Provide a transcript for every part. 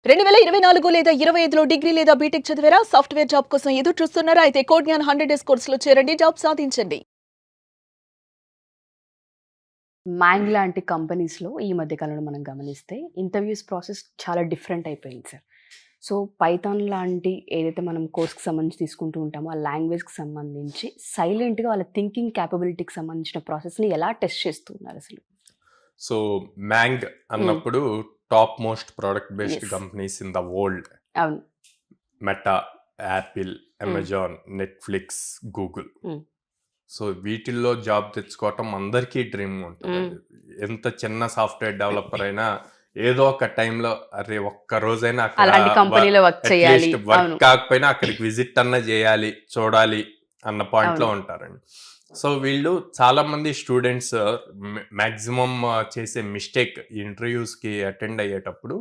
2024 లేదా 25లో డిగ్రీ లేదా బీటెక్ చదివారా? సాఫ్ట్‌వేర్ జాబ్ కోసం ఎదురు చూస్తున్నారా? అయితే కోడ్ జ్ఞాన్ 100 డేస్ కోర్సులో చేరండి. జాబ్ సాధించండి. మ్యాంగ్ లాంటి కంపెనీస్‌లో ఈ మధ్య కాలంలో మనం గమనిస్తే ఇంటర్వ్యూస్ ప్రాసెస్ చాలా డిఫరెంట్ అయిపోయింది సార్. సో, పైథాన్ లాంటి ఏదైతే మనం కోర్స్‌కి సంబంధించి తీసుకుంటూ ఉంటామో, ఆ లాంగ్వేజ్‌కి సంబంధించి సైలెంట్‌గా వాళ్ళ థింకింగ్ క్యాపబిలిటీకి సంబంధించిన ప్రాసెస్‌ని ఎలా టెస్ట్ చేస్తూ ఉన్నారసలు? సో మ్యాంగ్ అన్నప్పుడు top most product based Yes. Companies in the world. అవును. Meta, Apple, Amazon, Netflix, Google. Mm. So వీటిల్లో జాబ్ తెచ్చుకోవటం అందరికీ డ్రీమ్ ఉంటుంది. ఎంత చిన్న సాఫ్ట్వేర్ డెవలపర్ అయినా ఏదో ఒక టైంలో అరే ఒక్క రోజైనా అలాంటి కంపెనీలో వర్క్ చేయాలి. అవును. వర్క్ కాకపోయినా అక్కడికి విజిట్ అన్న చేయాలి, చూడాలి అన్న పాయింట్ లో అవును. ఉంటారండి. సో వీళ్ళు చాలా మంది స్టూడెంట్స్ మాక్సిమం చేసే మిస్టేక్ ఇంటర్వ్యూస్ కి అటెండ్ అయ్యేటప్పుడు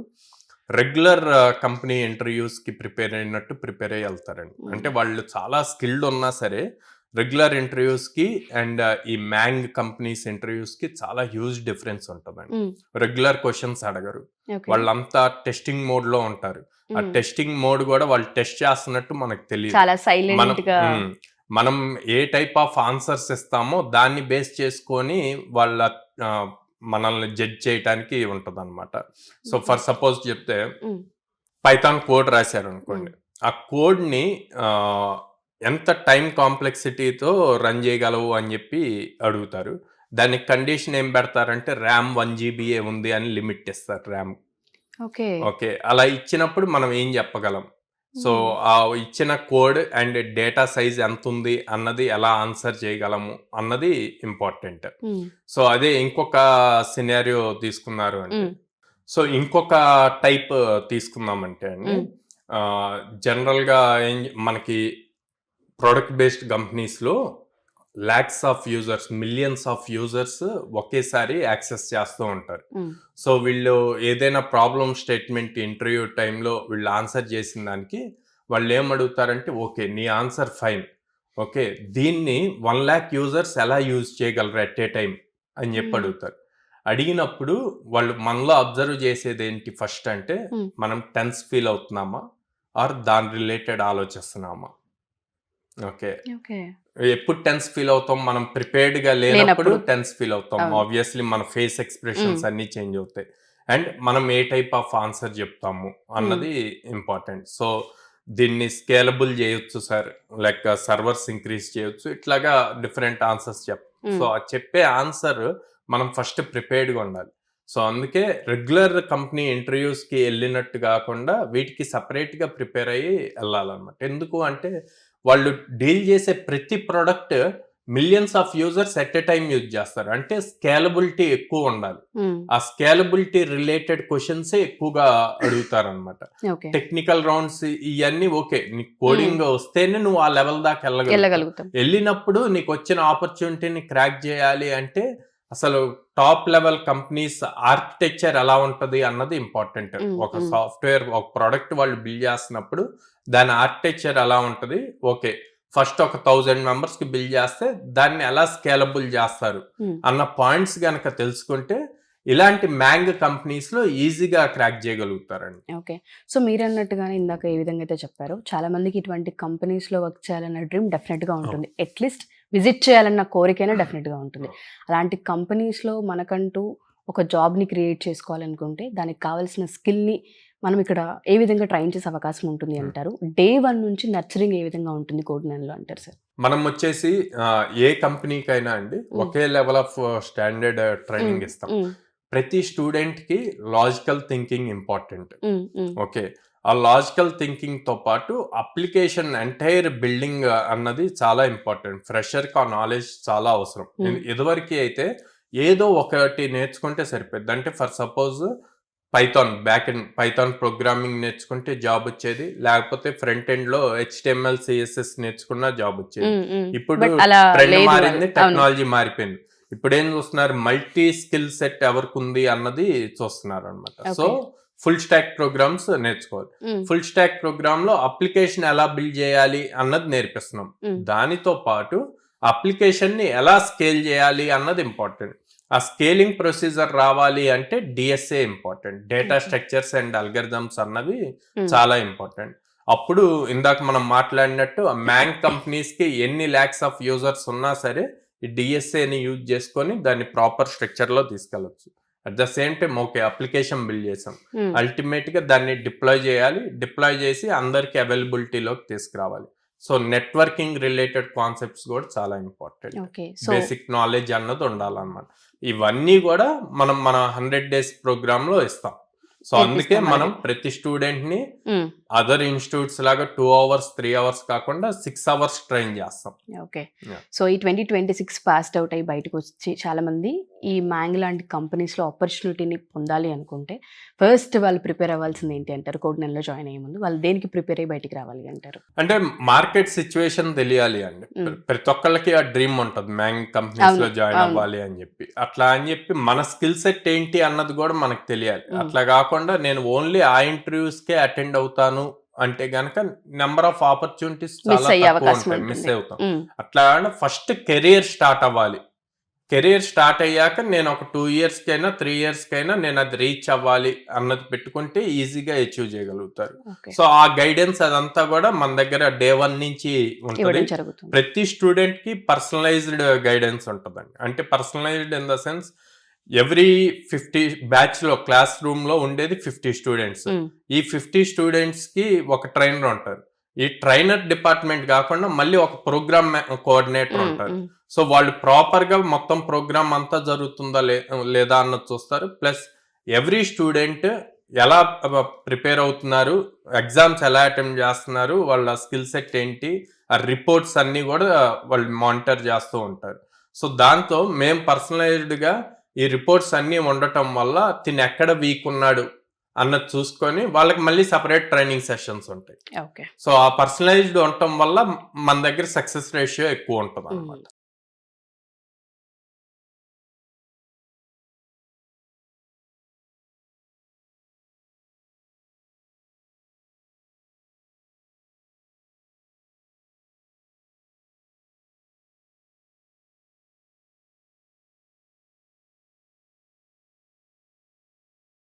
రెగ్యులర్ కంపెనీ ఇంటర్వ్యూస్ కి ప్రిపేర్ అయినట్టు ప్రిపేర్ అయ్యి వెళ్తారండి. అంటే వాళ్ళు చాలా స్కిల్డ్ ఉన్నా సరే రెగ్యులర్ ఇంటర్వ్యూస్ కి అండ్ ఈ మ్యాంగ్ కంపెనీస్ ఇంటర్వ్యూస్ కి చాలా హ్యూజ్ డిఫరెన్స్ ఉంటుందండి. Mm. రెగ్యులర్ క్వశ్చన్స్ అడగరు, Okay. వాళ్ళంతా టెస్టింగ్ మోడ్ లో ఉంటారు. ఆ Mm. టెస్టింగ్ మోడ్ కూడా వాళ్ళు టెస్ట్ చేస్తున్నట్టు మనకు తెలియదు. చాలా మనం సైలెంట్ గా మనం ఏ టైప్ ఆఫ్ ఆన్సర్స్ ఇస్తామో దాన్ని బేస్ చేసుకొని వాళ్ళ ఆ, మనల్ని జడ్జ్ చేయడానికి ఉంటది అనమాట. సో ఫర్ సపోజ్ చెప్తే Mm. పైథాన్ కోడ్ రాశారు అనుకోండి, ఆ కోడ్ ని ఎంత టైం కాంప్లెక్సిటీతో రన్ చేయగలవు అని చెప్పి అడుగుతారు. దానికి కండిషన్ ఏం పెడతారంటే ర్యామ్ 1 GB ఉంది అని లిమిట్ ఇస్తారు ర్యామ్. ఓకే. ఓకే, అలా ఇచ్చినప్పుడు మనం ఏం చెప్పగలం? సో ఆ ఇచ్చిన కోడ్ అండ్ డేటా సైజ్ ఎంత ఉంది అన్నది ఎలా ఆన్సర్ చేయగలము అన్నది ఇంపార్టెంట్. సో అదే ఇంకొక సినారియో తీసుకున్నారు అంటే, సో ఇంకొక టైప్ తీసుకుందామంటే అండి, జనరల్గా మనకి ప్రోడక్ట్ బేస్డ్ కంపెనీస్లో lakhs of users, millions of users ఒకేసారి యాక్సెస్ చేస్తూ ఉంటారు. సో వీళ్ళు ఏదైనా ప్రాబ్లమ్ స్టేట్మెంట్ ఇంటర్వ్యూ టైంలో వీళ్ళు ఆన్సర్ చేసిన దానికి వాళ్ళు ఏం అడుగుతారంటే, ఓకే నీ ఆన్సర్ ఫైన్, ఓకే దీన్ని 1 lakh యూజర్స్ ఎలా యూజ్ చేయగలరు ఎట్ ఏ టైం అని చెప్పి అడుగుతారు. అడిగినప్పుడు వాళ్ళు మనలో అబ్జర్వ్ చేసేది ఏంటి ఫస్ట్ అంటే, మనం టెన్స్ ఫీల్ అవుతున్నామా ఆర్ దాని రిలేటెడ్ ఆలోచిస్తున్నామా. Okay, okay. ఎప్పుడు టెన్స్ ఫీల్ అవుతాం? మనం ప్రిపేర్డ్ గా లేనప్పుడు లేనప్పుడు. టెన్స్ ఫీల్ అవుతాం. అవును. ఆబ్వియస్లీ మన ఫేస్ ఎక్స్ప్రెషన్స్ అన్ని చేంజ్ అవుతాయి అండ్ మనం ఏ టైప్ ఆఫ్ ఆన్సర్ చెప్తాము అన్నది ఇంపార్టెంట్. సో దీన్ని స్కేలబుల్ చేయొచ్చు సార్, లైక్ సర్వర్స్ ఇంక్రీజ్ చేయొచ్చు, ఇట్లాగా డిఫరెంట్ ఆన్సర్స్ సో ఆ చెప్పే ఆన్సర్ మనం ఫస్ట్ ప్రిపేర్డ్గా ఉండాలి. సో అందుకే రెగ్యులర్ కంపెనీ ఇంటర్వ్యూస్ కి వెళ్ళినట్టు కాకుండా వీటికి సపరేట్ గా ప్రిపేర్ అయ్యి వెళ్ళాలన్నమాట. ఎందుకు అంటే వాళ్ళు డీల్ చేసే ప్రతి product millions of users at a time use చేస్తారు. అంటే స్కేలబిలిటీ ఎక్కువ ఉండాలి. ఆ స్కేలబిలిటీ రిలేటెడ్ క్వశ్చన్స్ ఎక్కువగా అడుగుతారు అనమాట. ఓకే. టెక్నికల్ రౌండ్స్ ఇవన్నీ ఓకే, నీకు కోడింగ్ వస్తేనే నువ్వు ఆ లెవెల్ దాకా వెళ్ళగలుగుతాం. వెళ్ళినప్పుడు నీకు వచ్చిన ఆపర్చునిటీని క్రాక్ చేయాలి అంటే అసలు టాప్ లెవెల్ కంపెనీస్ ఆర్కిటెక్చర్ ఎలా ఉంటది అన్నది ఇంపార్టెంట్. ఒక సాఫ్ట్వేర్ ఒక ప్రోడక్ట్ వాళ్ళు బిల్డ్ చేస్తున్నప్పుడు దాని ఆర్కిటెక్చర్ ఎలా ఉంటది, ఓకే ఫస్ట్ ఒక 1000 members కి బిల్డ్ చేస్తే దాన్ని ఎలా స్కేలబుల్ చేస్తారు అన్న పాయింట్స్ గనక తెలుసుకుంటే ఇలాంటి మ్యాంగ్ కంపెనీస్ లో ఈజీగా క్రాక్ చేయగలుగుతారండి. ఓకే. సో మీరన్నట్టుగానే ఇందాక ఏ విధంగా అయితే చెప్పారో, చాలా మందికి ఇటువంటి కంపెనీస్‌లో వర్క్ చేయాలన్న డ్రీమ్ డెఫినెట్‌గా ఉంటుంది. అట్‌లీస్ట్ విజిట్ చేయాలన్న కోరికైనా డెఫినెట్‌గా ఉంటుంది. అలాంటి కంపెనీస్‌లో మనకంటూ ఒక జాబ్‌ని క్రియేట్ చేసుకోవాలనుకుంటే దానికి కావాల్సిన స్కిల్‌ని మనం ఇక్కడ ఏ విధంగా ట్రైన్ చేసే అవకాశం ఉంటుంది అంటారు? డే 1 నుంచి నర్చరింగ్ ఏ విధంగా ఉంటుంది కోడ్ జ్ఞాన్‌లో అంటారు సార్? మనం వచ్చేసి ఏ కంపెనీకైనా అండి ఒకే లెవెల్ ఆఫ్ స్టాండర్డ్ ట్రైనింగ్ ఇస్తాం. ప్రతి స్టూడెంట్ కి లాజికల్ థింకింగ్ ఇంపార్టెంట్. ఓకే, ఆ లాజికల్ థింకింగ్ తో పాటు అప్లికేషన్ ఎంటైర్ బిల్డింగ్ అన్నది చాలా ఇంపార్టెంట్. ఫ్రెషర్ కి ఆ నాలెడ్జ్ చాలా అవసరం. ఇదివరకు అయితే ఏదో ఒకటి నేర్చుకుంటే సరిపోద్ది. అంటే for suppose Python back end Python programming నేర్చుకుంటే జాబ్ వచ్చేది, లేకపోతే ఫ్రంట్ ఎండ్ లో HTML CSS నేర్చుకున్న జాబ్ వచ్చేది. ఇప్పుడు ట్రెండ్ మారింది, టెక్నాలజీ మారిపోయింది. ఇప్పుడు ఏం చూస్తున్నారు, మల్టీ స్కిల్ సెట్ ఎవరికి ఉంది అన్నది చూస్తున్నారు అనమాట. సో ఫుల్ స్టాక్ ప్రోగ్రామ్స్ నేర్చుకోవాలి. ఫుల్ స్టాక్ ప్రోగ్రామ్ లో అప్లికేషన్ ఎలా బిల్డ్ చేయాలి అన్నది నేర్పిస్తున్నాం. దానితో పాటు అప్లికేషన్ ని ఎలా స్కేల్ చేయాలి అన్నది ఇంపార్టెంట్. ఆ స్కేలింగ్ ప్రొసీజర్ రావాలి అంటే DSA important, data Okay. Structures and algorithms అన్నవి Hmm. చాలా ఇంపార్టెంట్. అప్పుడు ఇందాక మనం మాట్లాడినట్టు మ్యాంగ్ కంపెనీస్ కి ఎన్ని ల్యాక్స్ ఆఫ్ యూజర్స్ ఉన్నా సరే ఈ డిఎస్ఏని యూజ్ చేసుకొని దాన్ని ప్రాపర్ స్ట్రక్చర్ లో తీసుకెళ్ళచ్చు. At the same time okay application build చేసాం, Hmm. అల్టిమేట్ గా దాన్ని డిప్లాయ్ చేయాలి, డిప్లాయ్ చేసి అందరికి అవైలబిలిటీలోకి తీసుకురావాలి. సో నెట్వర్కింగ్ రిలేటెడ్ కాన్సెప్ట్స్ కూడా చాలా important. Okay. So basic knowledge అన్నది ఉండాలన్నమాట. ఇవన్నీ కూడా మనం మన 100 days ప్రోగ్రామ్ లో ఇస్తాం. సో అందుకే నేర్పిస్తాం మనం వాళ్ళకి. ప్రతి స్టూడెంట్ ని Hmm. అదర్ ఇన్స్టిట్యూట్స్ లాగా 2 hours 3 hours కాకుండా 6 hours ట్రైన్ చేస్తాం. ఓకే. Yeah. సో ఈ 2026 పాస్డ్ అవుట్ అయ్యి బయటకు వచ్చి చాలా మంది ఈ మ్యాంగ్ లాంటి కంపెనీస్లో ఆపర్చునిటీని పొందాలి అనుకుంటే ఫస్ట్ వాళ్ళు ప్రిపేర్ అవ్వాల్సింది ఏంటి అంటారు? కోడ్ నెలలో జాయిన్ అయ్యే ముందు వాళ్ళు దేనికి ప్రిపేర్ అయ్యి బయటికి రావాలి అంటారు? అంటే మార్కెట్ సిచ్యువేషన్ తెలియాలి అండి. ప్రతి ఒక్కళ్ళకి ఆ డ్రీమ్ ఉంటుంది మ్యాంగ్ కంపెనీస్ లో అవును, జాయిన్ అవును. అవ్వాలి అని చెప్పి. అట్లా అని చెప్పి మన స్కిల్ సెట్ ఏంటి అన్నది కూడా మనకు తెలియాలి. అట్లా కాకుండా నేను ఓన్లీ ఆ ఇంటర్వ్యూస్ కే అటెండ్ అవుతాను అంటే గనక నెంబర్ ఆఫ్ ఆపర్చునిటీస్ మిస్ చాలా అయ్యే తక్కువ అవకాశం ఉంటాయి, మిస్ ఉంటుంది. అవుతాం. అట్లా ఫస్ట్ కెరియర్ స్టార్ట్ అవ్వాలి. కెరియర్ స్టార్ట్ అయ్యాక నేను ఒక 2 years కైనా 3 years కైనా నేను అది రీచ్ అవ్వాలి అన్నది పెట్టుకుంటే ఈజీగా అచీవ్ చేయగలుగుతారు. ఓకే. సో ఆ గైడెన్స్ అదంతా కూడా మన దగ్గర డే 1 నుంచి ఉంటుంది. ఇవ్వడం జరుగుతుంది. ప్రతి స్టూడెంట్ కి పర్సనలైజ్డ్ గైడెన్స్ ఉంటుందండి. అంటే personalized in the sense every 50 batch లో క్లాస్ రూమ్ లో ఉండేది 50 స్టూడెంట్స్. Hmm. ఈ 50 స్టూడెంట్స్ కి ఒక ట్రైనర్ ఉంటారు. ఈ ట్రైనర్ డిపార్ట్మెంట్ కాకుండా మళ్ళీ ఒక ప్రోగ్రామ్ కోఆర్డినేటర్ Hmm. ఉంటారు. Hmm. సో వాళ్ళు ప్రాపర్ గా మొత్తం ప్రోగ్రామ్ అంతా జరుగుతుందా లేదా అన్నది చూస్తారు. ప్లస్ ఎవ్రీ స్టూడెంట్ ఎలా ప్రిపేర్ అవుతున్నారు, ఎగ్జామ్స్ ఎలా అటెంప్ట్ చేస్తున్నారు, వాళ్ళ స్కిల్ సెట్ ఏంటి, ఆ రిపోర్ట్స్ అన్ని కూడా వాళ్ళు మానిటర్ చేస్తూ ఉంటారు. సో దాంతో మేము పర్సనలైజ్డ్ గా ఈ రిపోర్ట్స్ అన్ని ఉండటం వల్ల తిని ఎక్కడ వీక్ ఉన్నాడు అన్నది చూసుకొని వాళ్ళకి మళ్ళీ సపరేట్ ట్రైనింగ్ సెషన్స్ ఉంటాయి. ఓకే. సో ఆ పర్సనలైజ్డ్ ఉండటం వల్ల మన దగ్గర సక్సెస్ రేషియో ఎక్కువ ఉంటుంది అన్నమాట.